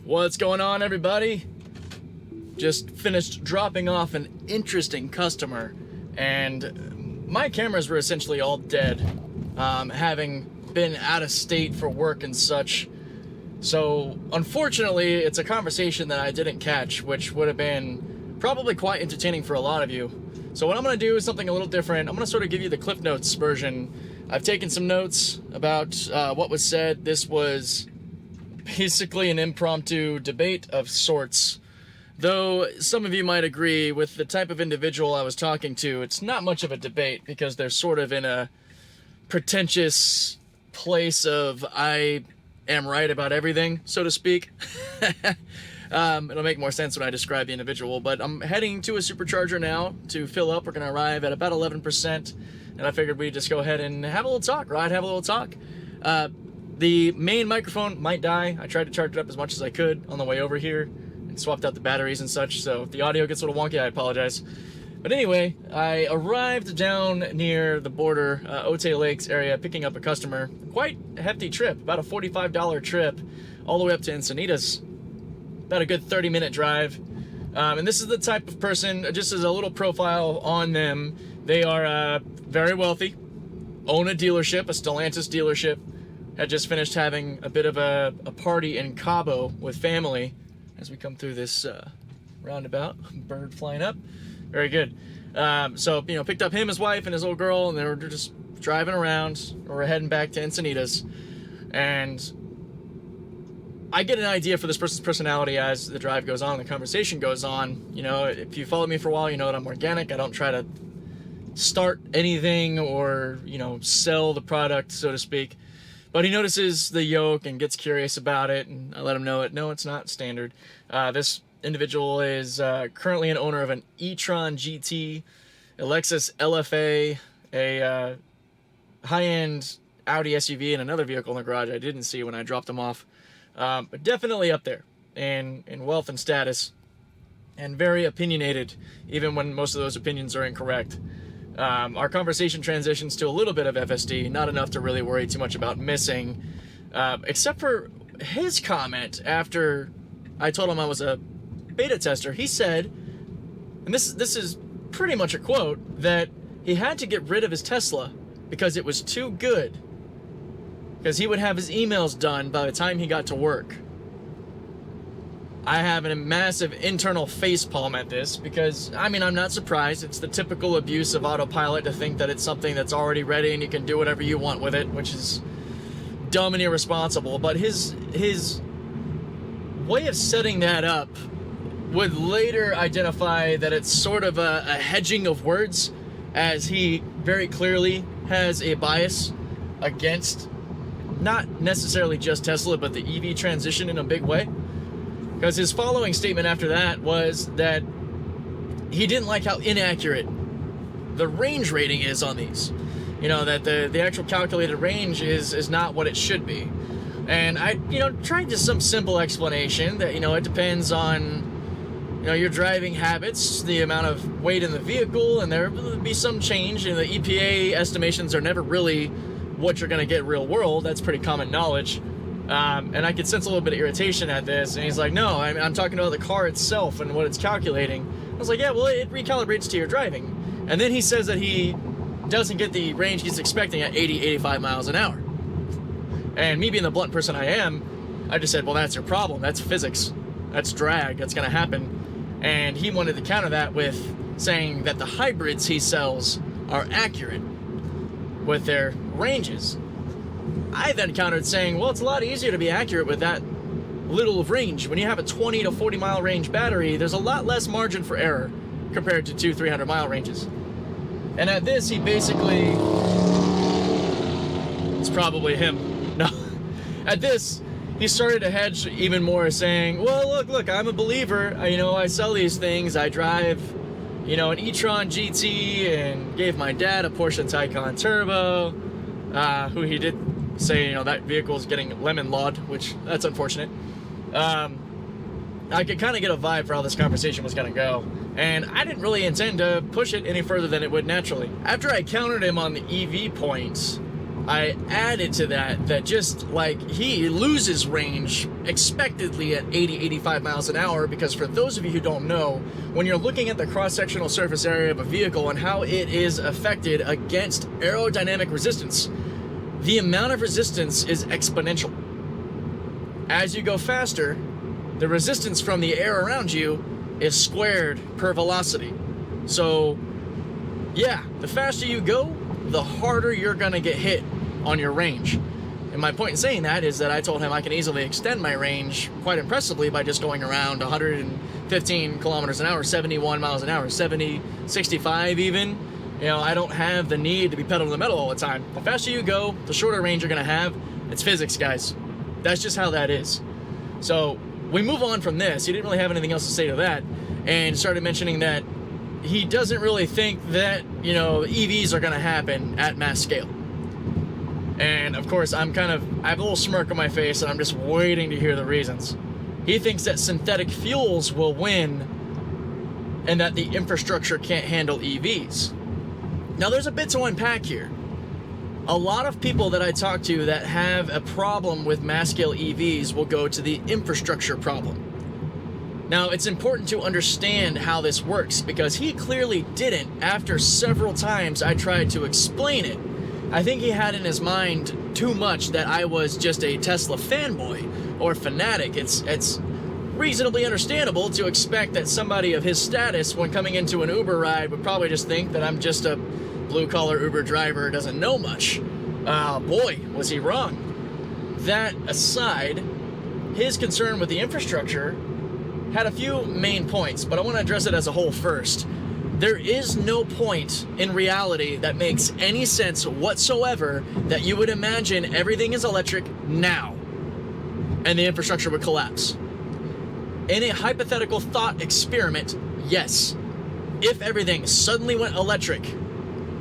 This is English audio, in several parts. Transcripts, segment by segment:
What's going on, everybody? Just finished dropping off an interesting customer, and my cameras were essentially all dead, having been out of state for work and such. So unfortunately, it's a conversation that I didn't catch, which would have been probably quite entertaining for a lot of you. So what I'm going to do is something a little different. I'm going to sort of give you the Cliff Notes version. I've taken some notes about what was said. This was basically an impromptu debate of sorts. Though some of you might agree with the type of individual I was talking to, it's not much of a debate because they're sort of in a pretentious place of I am right about everything, so to speak. It'll make more sense when I describe the individual, but I'm heading to a supercharger now to fill up. We're going to arrive at about 11%, and I figured we'd just go ahead and have a little talk, right? Have a little talk. The main microphone might die. I tried to charge it up as much as I could on the way over here and swapped out the batteries and such, so if the audio gets a little wonky, I apologize. But anyway, I arrived down near the border, Otay Lakes area, picking up a customer. Quite a hefty trip, about a $45 trip, all the way up to Encinitas. About a good 30-minute drive. And this is the type of person, just as a little profile on them, they are very wealthy, own a dealership, a Stellantis dealership, had just finished having a bit of a party in Cabo with family as we come through this roundabout. Bird flying up. Very good. So, picked up him, his wife, and his little girl, and they were just driving around. We're heading back to Encinitas. And I get an idea for this person's personality as the drive goes on, the conversation goes on. If you follow me for a while, you know that I'm organic. I don't try to start anything or, sell the product, so to speak. But he notices the yoke and gets curious about it, and I let him know no, it's not standard. This individual is currently an owner of an e-tron GT, a Lexus LFA, a high-end Audi SUV, and another vehicle in the garage I didn't see when I dropped them off. But definitely up there in wealth and status, and very opinionated, even when most of those opinions are incorrect. Our conversation transitions to a little bit of FSD, not enough to really worry too much about missing, except for his comment after I told him I was a beta tester. He said, and this is pretty much a quote, that he had to get rid of his Tesla because it was too good, because he would have his emails done by the time he got to work. I have a massive internal facepalm at this because, I'm not surprised. It's the typical abuse of autopilot to think that it's something that's already ready and you can do whatever you want with it, which is dumb and irresponsible. But his way of setting that up would later identify that it's sort of a hedging of words, as he very clearly has a bias against not necessarily just Tesla, but the EV transition in a big way. Because his following statement after that was that he didn't like how inaccurate the range rating is on these. That the actual calculated range is not what it should be. And I, tried just some simple explanation that, it depends on, your driving habits, the amount of weight in the vehicle, and there will be some change. The EPA estimations are never really what you're going to get real world. That's pretty common knowledge. And I could sense a little bit of irritation at this, and he's like, no, I'm talking about the car itself and what it's calculating. I was like, yeah, well, it recalibrates to your driving. And then he says that he doesn't get the range he's expecting at 80, 85 miles an hour. And me being the blunt person I am, I just said, well, that's your problem. That's physics. That's drag. That's going to happen. And he wanted to counter that with saying that the hybrids he sells are accurate with their ranges. I then countered saying, well, it's a lot easier to be accurate with that little of range. When you have a 20 to 40 mile range battery, there's a lot less margin for error compared to 200-300 mile ranges. And at this, he basically, it's probably him. No. At this, he started to hedge even more, saying, well, look, I'm a believer. I sell these things. I drive, an e-tron GT, and gave my dad a Porsche Taycan Turbo, who he did say, that vehicle is getting lemon lawed, which that's unfortunate. I could kind of get a vibe for how this conversation was going to go, and I didn't really intend to push it any further than it would naturally. After I countered him on the EV points, I added to that just like he loses range expectedly at 80-85 miles an hour, because for those of you who don't know, when you're looking at the cross-sectional surface area of a vehicle and how it is affected against aerodynamic resistance, the amount of resistance is exponential. As you go faster, the resistance from the air around you is squared per velocity. So yeah, the faster you go, the harder you're gonna get hit on your range. And my point in saying that is that I told him I can easily extend my range quite impressively by just going around 115 kilometers an hour, 71 miles an hour, 70, 65 even. You know, I don't have the need to be pedal to the metal all the time. The faster you go, the shorter range you're gonna have. It's physics, guys. That's just how that is. So we move on from this. He didn't really have anything else to say to that, and started mentioning that he doesn't really think that, you know, EVs are gonna happen at mass scale. And of course, I have a little smirk on my face, and I'm just waiting to hear the reasons. He thinks that synthetic fuels will win and that the infrastructure can't handle EVs. Now, there's a bit to unpack here. A lot of people that I talk to that have a problem with mass scale EVs will go to the infrastructure problem. Now, it's important to understand how this works, because he clearly didn't after several times I tried to explain it. I think he had in his mind too much that I was just a Tesla fanboy or fanatic. It's reasonably understandable to expect that somebody of his status, when coming into an Uber ride, would probably just think that I'm just a blue-collar Uber driver who doesn't know much. Boy, was he wrong. That aside, his concern with the infrastructure had a few main points, but I want to address it as a whole first. There is no point in reality that makes any sense whatsoever that you would imagine everything is electric now and the infrastructure would collapse. In a hypothetical thought experiment, yes, if everything suddenly went electric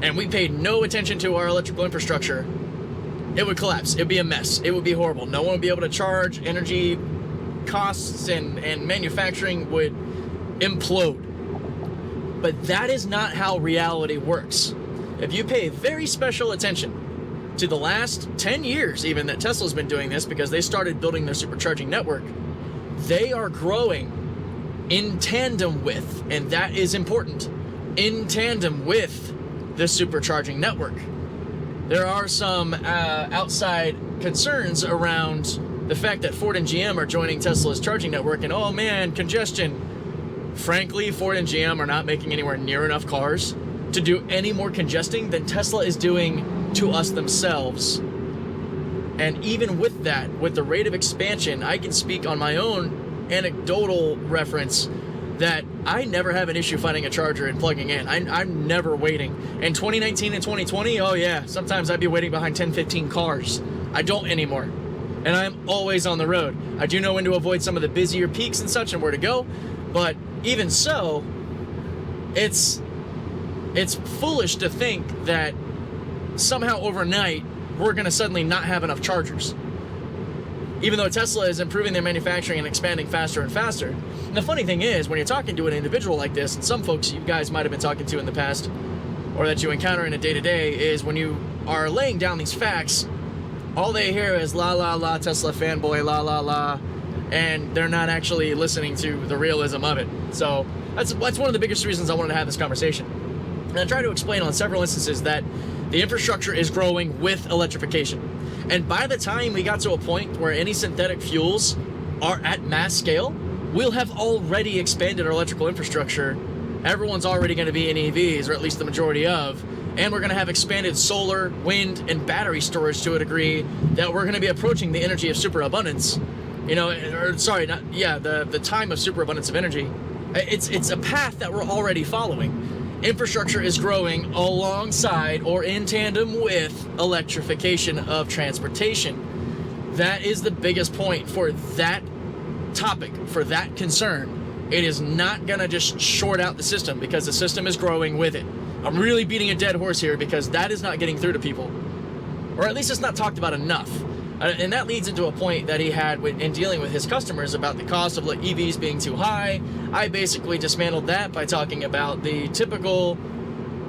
and we paid no attention to our electrical infrastructure, it would collapse. It'd be a mess. It would be horrible. No one would be able to charge. Energy costs and manufacturing would implode. But that is not how reality works. If you pay very special attention to the last 10 years even that Tesla's been doing this, because they started building their supercharging network, they are growing in tandem with, and that is important, in tandem with the supercharging network. There are some outside concerns around the fact that Ford and GM are joining Tesla's charging network, and oh man, congestion. Frankly, Ford and GM are not making anywhere near enough cars to do any more congesting than Tesla is doing to us themselves. And even with that, with the rate of expansion, I can speak on my own anecdotal reference that I never have an issue finding a charger and plugging in. I'm never waiting. In 2019 and 2020, oh yeah, sometimes I'd be waiting behind 10, 15 cars. I don't anymore. And I'm always on the road. I do know when to avoid some of the busier peaks and such and where to go, but even so, it's foolish to think that somehow overnight we're going to suddenly not have enough chargers. Even though Tesla is improving their manufacturing and expanding faster and faster. And the funny thing is, when you're talking to an individual like this, and some folks you guys might have been talking to in the past, or that you encounter in a day-to-day, is when you are laying down these facts, all they hear is la la la Tesla fanboy, la la la, and they're not actually listening to the realism of it. So that's one of the biggest reasons I wanted to have this conversation. And I try to explain on several instances that the infrastructure is growing with electrification. And by the time we got to a point where any synthetic fuels are at mass scale, we'll have already expanded our electrical infrastructure. Everyone's already going to be in EVs, or at least the majority of, and we're going to have expanded solar, wind, and battery storage to a degree that we're going to be approaching the energy of superabundance. You know, the time of superabundance of energy. It's a path that we're already following. Infrastructure is growing alongside or in tandem with electrification of transportation. That is the biggest point for that topic, for that concern. It is not going to just short out the system, because the system is growing with it. I'm really beating a dead horse here, because that is not getting through to people. Or at least it's not talked about enough. And that leads into a point that he had in dealing with his customers about the cost of EVs being too high. I basically dismantled that by talking about the typical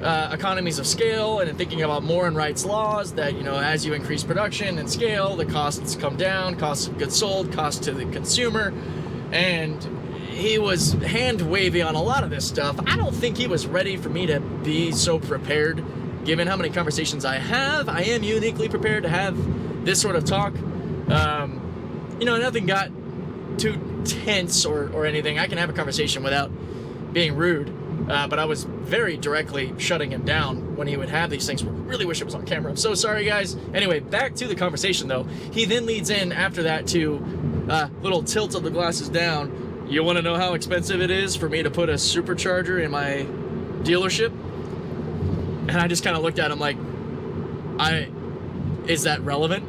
economies of scale and thinking about more and rights laws that, you know, as you increase production and scale, the costs come down, costs of goods sold, cost to the consumer. And he was hand wavy on a lot of this stuff. I don't think he was ready for me to be so prepared. Given how many conversations I have, I am uniquely prepared to have this sort of talk. You know, nothing got too tense or anything. I can have a conversation without being rude. But I was very directly shutting him down when he would have these things. Really wish it was on camera. I'm so sorry, guys. Anyway, back to the conversation, though. He then leads in after that to little tilt of the glasses down. You want to know how expensive it is for me to put a supercharger in my dealership? And I just kind of looked at him like, is that relevant?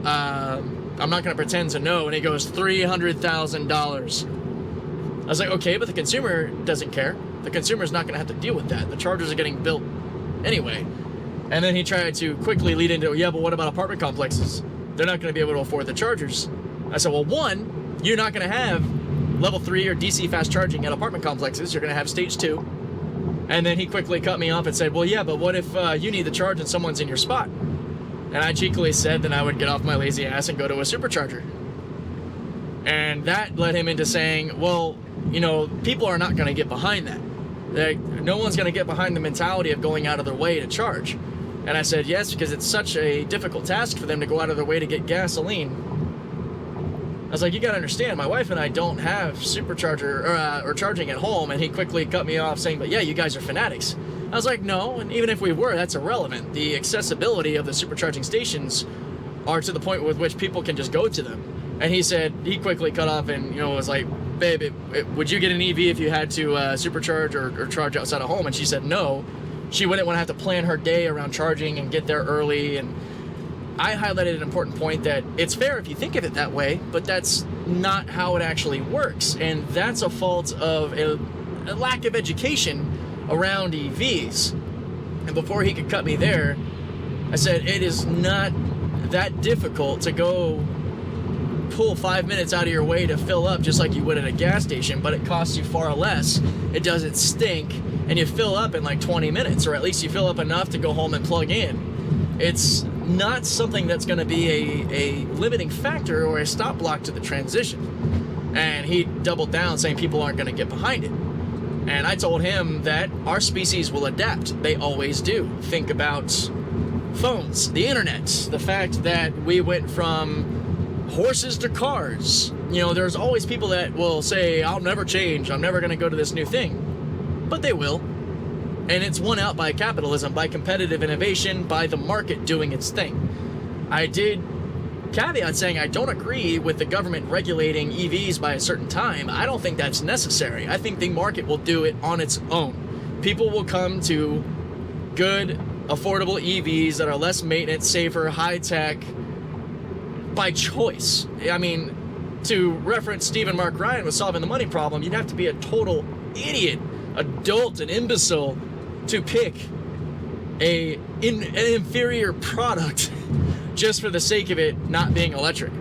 I'm not going to pretend to know. And he goes, $300,000. I was like, okay, but the consumer doesn't care. The consumer's not going to have to deal with that. The chargers are getting built anyway. And then he tried to quickly lead into, yeah, but what about apartment complexes? They're not going to be able to afford the chargers. I said, well, one, you're not going to have level 3 or DC fast charging at apartment complexes. You're going to have stage 2. And then he quickly cut me off and said, well, yeah, but what if you need the charge and someone's in your spot? And I cheekily said that I would get off my lazy ass and go to a supercharger. And that led him into saying, well, you know, people are not going to get behind that. No one's going to get behind the mentality of going out of their way to charge. And I said, yes, because it's such a difficult task for them to go out of their way to get gasoline. I was like, you got to understand, my wife and I don't have supercharger or charging at home. And he quickly cut me off saying, but yeah, you guys are fanatics. I was like, no, and even if we were, that's irrelevant. The accessibility of the supercharging stations are to the point with which people can just go to them. And he said, he quickly cut off and, you know, was like, babe, would you get an EV if you had to supercharge or charge outside of home? And she said no. She wouldn't want to have to plan her day around charging and get there early. And I highlighted an important point that it's fair if you think of it that way, but that's not how it actually works. And that's a fault of a lack of education around EVs. And before he could cut me there, I said, it is not that difficult to go pull 5 minutes out of your way to fill up just like you would at a gas station, but it costs you far less. It doesn't stink, and you fill up in like 20 minutes, or at least you fill up enough to go home and plug in. It's not something that's going to be a limiting factor or a stop block to the transition. And he doubled down saying people aren't going to get behind it. And I told him that our species will adapt. They always do. Think about phones, the internet, the fact that we went from horses to cars. You know, there's always people that will say, I'll never change, I'm never going to go to this new thing. But they will. And it's won out by capitalism, by competitive innovation, by the market doing its thing. I did caveat saying I don't agree with the government regulating EVs by a certain time. I don't think that's necessary. I think the market will do it on its own. People will come to good, affordable EVs that are less maintenance, safer, high-tech, by choice. I mean, to reference Stephen Mark Ryan with solving the money problem, you'd have to be a total idiot, adult, and imbecile to pick an inferior product just for the sake of it not being electric.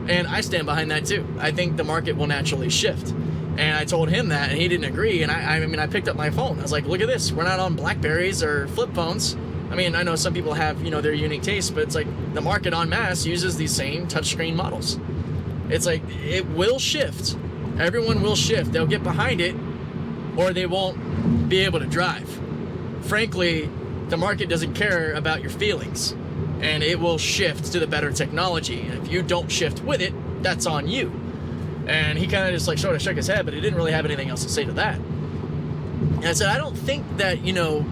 And I stand behind that too. I think the market will naturally shift. And I told him that, and he didn't agree. And I picked up my phone. I was like, look at this. We're not on Blackberries or flip phones. I mean, I know some people have, you know, their unique tastes, but it's like the market en masse uses these same touchscreen models. It's like, it will shift. Everyone will shift. They'll get behind it, or they won't be able to drive. Frankly, the market doesn't care about your feelings, and it will shift to the better technology. And if you don't shift with it, that's on you. And he kind of just like sort of shook his head, but he didn't really have anything else to say to that. And I said, I don't think that, you know,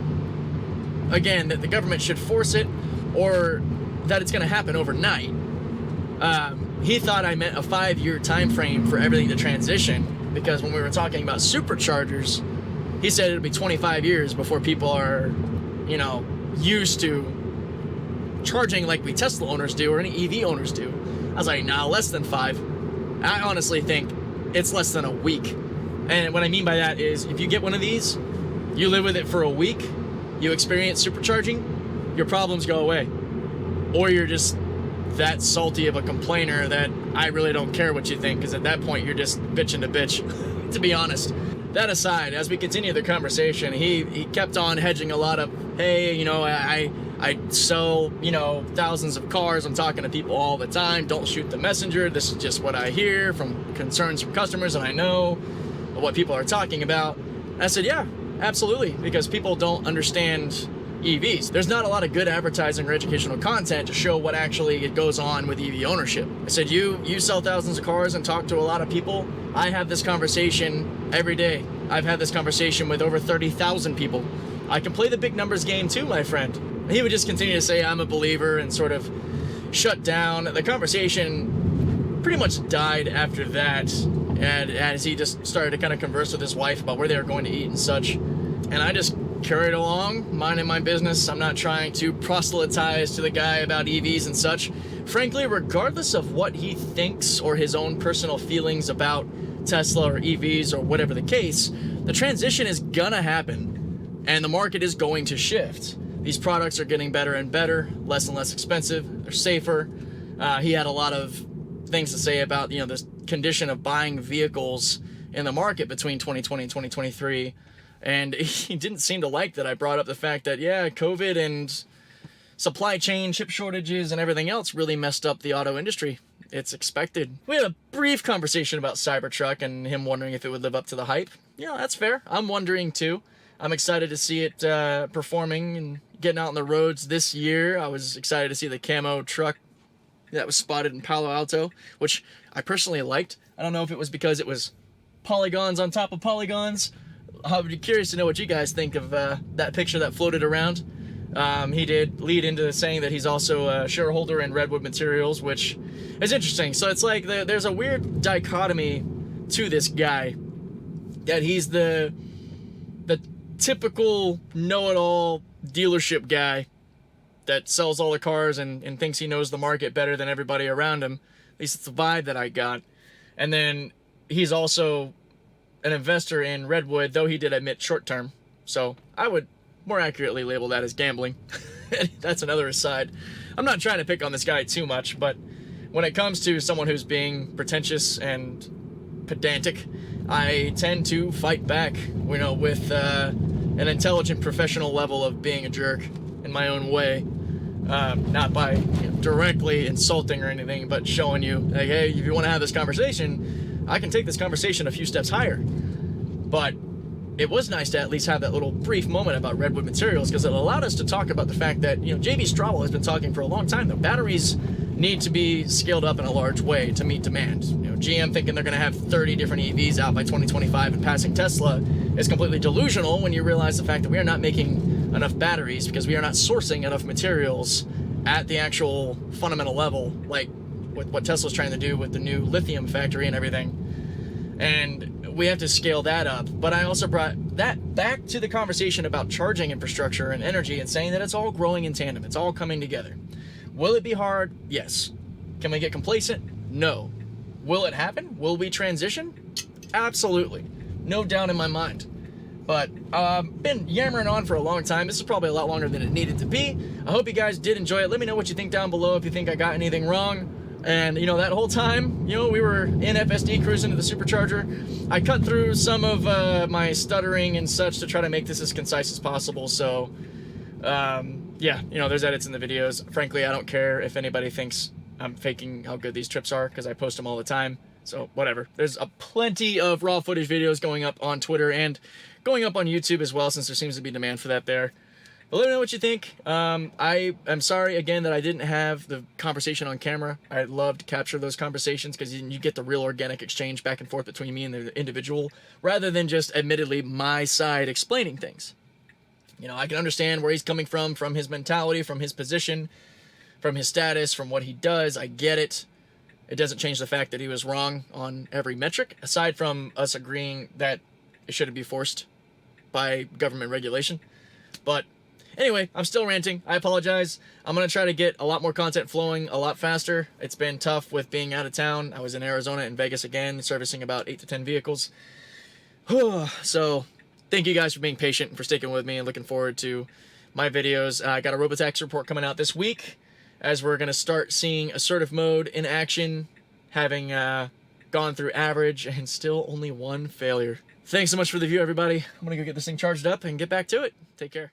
again, that the government should force it or that it's going to happen overnight. He thought I meant a 5-year time frame for everything to transition, because when we were talking about superchargers, he said it'll be 25 years before people are, you know, used to charging like we Tesla owners do or any EV owners do. I was like, nah, less than 5. I honestly think it's less than a week. And what I mean by that is, if you get one of these, you live with it for a week, you experience supercharging, your problems go away. Or you're just that salty of a complainer that I really don't care what you think, because at that point you're just bitching to bitch, to be honest. that aside, as we continue the conversation, he kept on hedging a lot of, hey, you know, I sell, you know, thousands of cars. I'm talking to people all the time. Don't shoot the messenger. This is just what I hear from concerns from customers, and I know what people are talking about. And I said, yeah, absolutely, because people don't understand EVs. There's not a lot of good advertising or educational content to show what actually goes on with EV ownership. I said, you sell thousands of cars and talk to a lot of people. I have this conversation every day. I've had this conversation with over 30,000 people. I can play the big numbers game too, my friend. He would just continue to say I'm a believer and sort of shut down. The conversation pretty much died after that, and as he just started to kind of converse with his wife about where they were going to eat and such. And I just carried along, minding my business. I'm not trying to proselytize to the guy about EVs and such. Frankly, regardless of what he thinks or his own personal feelings about Tesla or EVs or whatever the case, the transition is gonna happen and the market is going to shift. These products are getting better and better, less and less expensive, they're safer. He had a lot of things to say about, you know, this condition of buying vehicles in the market between 2020 and 2023. And he didn't seem to like that I brought up the fact that, yeah, COVID and supply chain, chip shortages, and everything else really messed up the auto industry. It's expected. We had a brief conversation about Cybertruck and him wondering if it would live up to the hype. Yeah, that's fair. I'm wondering too. I'm excited to see it performing and getting out on the roads this year. I was excited to see the camo truck that was spotted in Palo Alto, which I personally liked. I don't know if it was because it was polygons on top of polygons. I'll be curious to know what you guys think of that picture that floated around. He did lead into saying that he's also a shareholder in Redwood Materials, which is interesting. So it's like there's a weird dichotomy to this guy, that he's the typical know-it-all dealership guy that sells all the cars and thinks he knows the market better than everybody around him. At least it's the vibe that I got. And then he's also an investor in Redwood, though he did admit short term. So I would more accurately label that as gambling. That's another aside. I'm not trying to pick on this guy too much, but when it comes to someone who's being pretentious and pedantic, I tend to fight back, you know, with an intelligent professional level of being a jerk in my own way. Not by, you know, directly insulting or anything, but showing you, like, hey, if you want to have this conversation, I can take this conversation a few steps higher. But it was nice to at least have that little brief moment about Redwood Materials, because it allowed us to talk about the fact that, you know, JB Straubel has been talking for a long time that batteries need to be scaled up in a large way to meet demand. You know, GM thinking they're going to have 30 different EVs out by 2025 and passing Tesla is completely delusional when you realize the fact that we are not making enough batteries because we are not sourcing enough materials at the actual fundamental level, like with what Tesla's trying to do with the new lithium factory and everything. And we have to scale that up. But I also brought that back to the conversation about charging infrastructure and energy and saying that it's all growing in tandem. It's all coming together. Will it be hard? Yes. Can we get complacent? No. Will it happen? Will we transition? Absolutely. No doubt in my mind. But been yammering on for a long time. This is probably a lot longer than it needed to be. I hope you guys did enjoy it. Let me know what you think down below if you think I got anything wrong. And, you know, that whole time, you know, we were in FSD cruising to the supercharger. I cut through some of my stuttering and such to try to make this as concise as possible. So, yeah, you know, there's edits in the videos. Frankly, I don't care if anybody thinks I'm faking how good these trips are, because I post them all the time. So, whatever. There's plenty of raw footage videos going up on Twitter and going up on YouTube as well, since there seems to be demand for that there. But let me know what you think. I am sorry, again, that I didn't have the conversation on camera. I'd love to capture those conversations, because you get the real organic exchange back and forth between me and the individual, rather than just, admittedly, my side explaining things. You know, I can understand where he's coming from his mentality, from his position, from his status, from what he does. I get it. It doesn't change the fact that he was wrong on every metric, aside from us agreeing that it shouldn't be forced by government regulation. But anyway, I'm still ranting. I apologize. I'm going to try to get a lot more content flowing a lot faster. It's been tough with being out of town. I was in Arizona and Vegas again, servicing about 8 to 10 vehicles. So thank you guys for being patient and for sticking with me, and looking forward to my videos. I got a RoboTaxi report coming out this week, as we're going to start seeing assertive mode in action, having gone through average, and still only one failure. Thanks so much for the view, everybody. I'm gonna go get this thing charged up and get back to it. Take care.